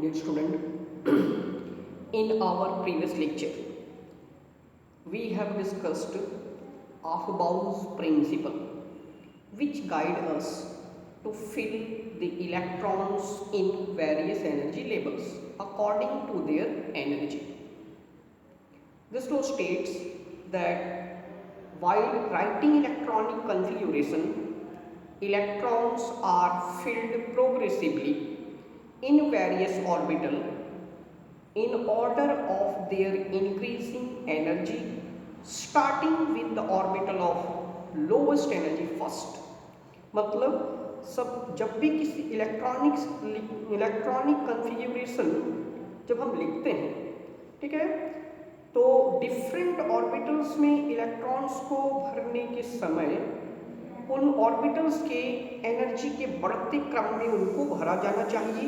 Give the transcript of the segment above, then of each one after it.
Dear student, in our previous lecture, we have discussed Aufbau's principle, which guide us to fill the electrons in various energy levels according to their energy. This law states that while writing electronic configuration, electrons are filled progressively in various orbital in order of their increasing energy, starting with the orbital of lowest energy first. मतलब जब भी किसी electronic कन्फिग्यूरेशन जब हम लिखते हैं, ठीक है, तो डिफरेंट ऑर्बिटल्स में इलेक्ट्रॉन्स को भरने के समय उन ऑर्बिटल्स के एनर्जी के बढ़ते क्रम में उनको भरा जाना चाहिए।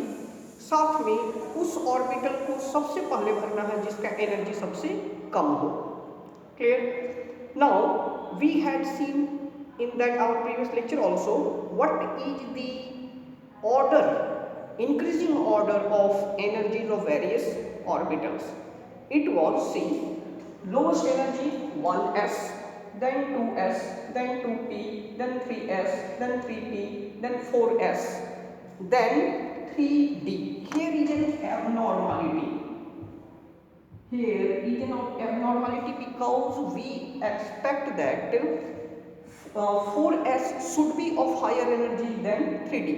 साथ में उस ऑर्बिटल को सबसे पहले भरना है जिसका एनर्जी सबसे कम हो। Clear? Now we had seen in that our previous lecture also what is the order, increasing order of energies of various orbitals. It was C, lowest energy 1s, then 2s, then 2p, then 3s, then 3p, then 4s, then 3d. Here is an abnormality. Here is an abnormality because we expect that 4s should be of higher energy than 3d,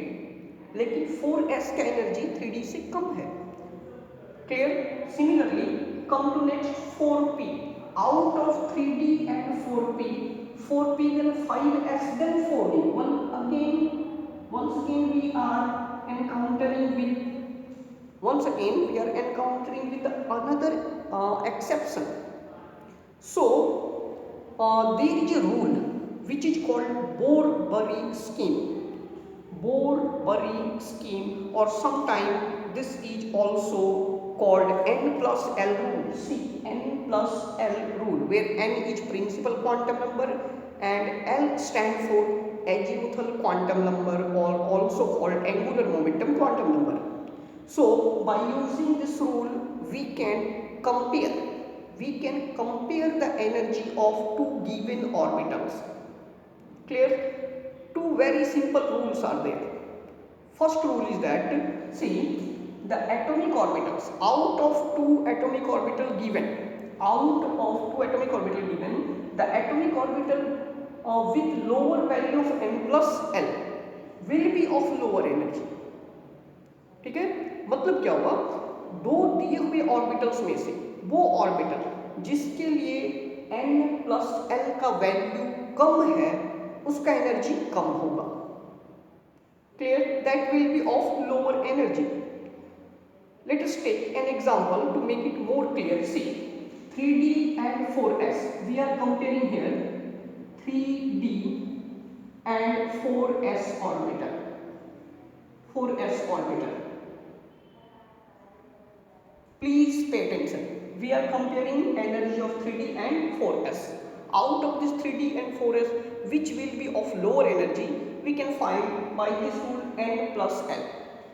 लेकिन 4s का energy 3d से कम है. Clear? Similarly, come to next 4p. Out of 3d and 4p then 5s then 4d. Once again we are encountering with another exception. So there is a rule which is called Bohr-Bury scheme. Bohr-Bury scheme, or sometime this is also called n plus L rule. See, n plus L rule, where n is principal quantum number and L stand for azimuthal quantum number, or also called angular momentum quantum number. So by using this rule we can compare the energy of two given orbitals. Clear? Two very simple rules are there. First rule is that, see, the atomic orbitals, out of two atomic orbital given, the atomic orbital with lower value of n plus L will be of lower energy. ठीक है? मतलब क्या हुआ, दो दिए हुए orbitals में से वो ऑर्बिटल जिसके लिए n प्लस L का वैल्यू कम है उसका एनर्जी कम होगा. Clear? That will be of lower energy. Let us take an example to make it more clear. See, 3d and 4s. We are comparing here 3d and 4s orbital. Please pay attention. We are comparing energy of 3d and 4s. Out of this 3d and 4s, which will be of lower energy, we can find by this rule n plus L.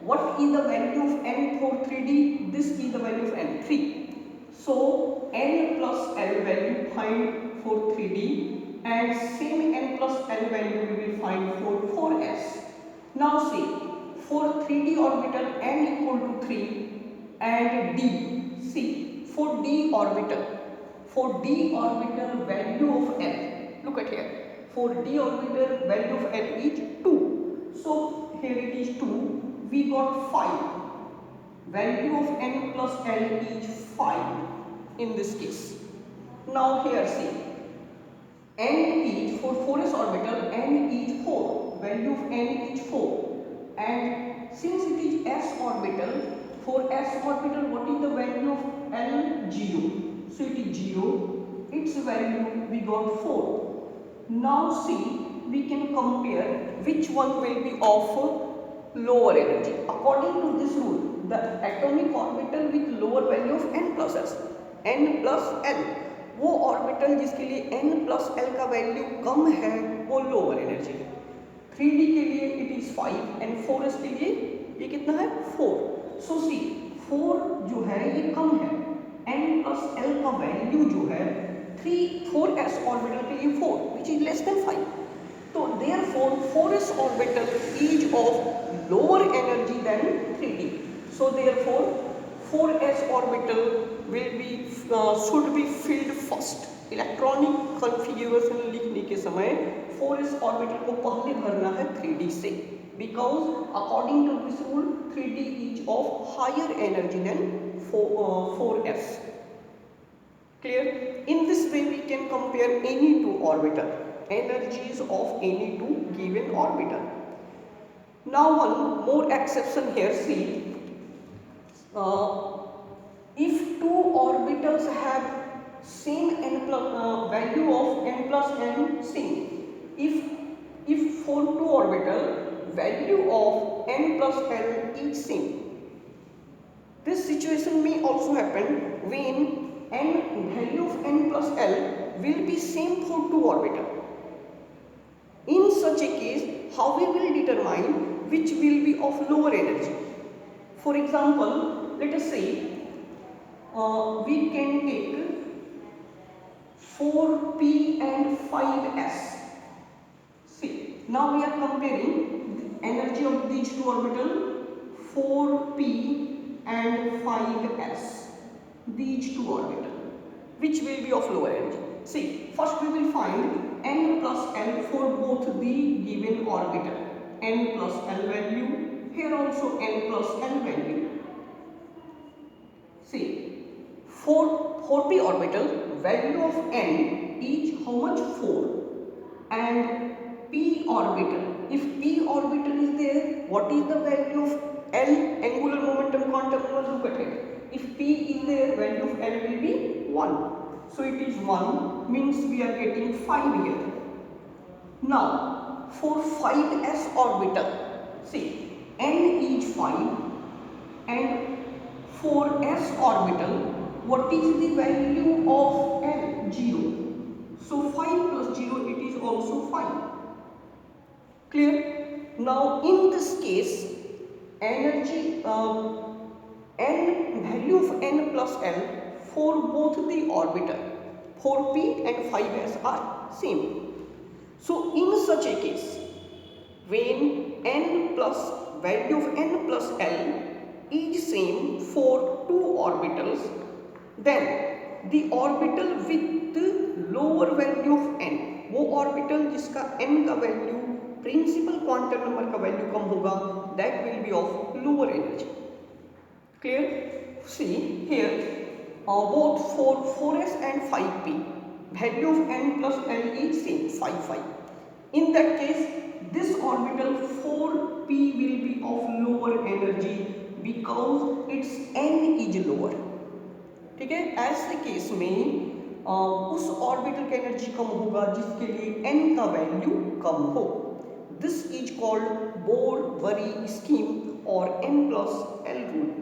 What is the value of n for 3d? This is the value of n, 3. So n plus L value find for 3d, and same n plus L value we will find for 4s. Now see, for 3d orbital n equal to 3 and d. See, for d orbital value of L, look at here, for d orbital value of L is 2. So here it is 2, we got 5. Value of n plus L is 5 in this case. Now here see, n is for 4s orbital, n is 4, value of n is 4, and since it is s orbital, for s orbital what is the value of L? 0. So it is 0, its value we got 4. Now see, we can compare which one will be of lower energy. According to this rule, the atomic orbital with lower value of n plus s, n plus L, वो orbital जिसके लिए n plus L का value कम है वो lower energy है. 3d के लिए it is 5 and 4s के लिए ये कितना है 4. So see, वैल्यू जो है 4s ऑर्बिटल के लिए 4 विच इज लेस देन 5. तो therefore 4s orbital is of lower energy than 3d. So therefore 4s orbital will be should be filled first. Electronic configuration लिखने के समय 4s ऑर्बिटल को पहले भरना है 3d से, because according to this rule 3d is of higher energy than 4s. Clear? In this way we can compare any two orbital energies of any two given orbital. Now one more exception here, see, if two orbitals have same n plus value of n plus n same, if for two orbital value of n plus n is same, this situation may also happen when n value of n plus l will be same for two orbital. In such a case, how we will determine which will be of lower energy? For example, let us say we can take 4p and 5s. See, now we are comparing the energy of these two orbital 4p and 5s. These two orbital, which will be of lower energy? See, first we will find n plus l for both the given orbital. N plus l value, here also n plus l value. See, for 4p orbital, value of n is how much? 4. And p orbital, if p orbital is there, what is the value of l? Angular momentum quantum number, look at it. If p is there, value of l will be 1. So it is 1, means we are getting 5 here. Now for 5s orbital, see, n is 5 and for s orbital, what is the value of l? 0. So 5 plus 0, it is also 5. Clear? Now in this case, energy n value of n plus l for both the orbital 4p and 5s are same. So in such a case, when n plus value of n plus l is same for two orbitals, then the orbital with lower value of n, वो orbital जिसका n का value principal quantum number का value कम होगा, that will be of lower energy. Clear? See here, both for 4s and 5p, value of n plus l is same, 5 5. In that case, this orbital 4p will be of lower energy because its n is lower. ठीक है? ऐसे case में उस orbital का energy कम होगा जिसके लिए n का वैल्यू कम हो. This is called Bohr-Bury scheme or n plus l rule.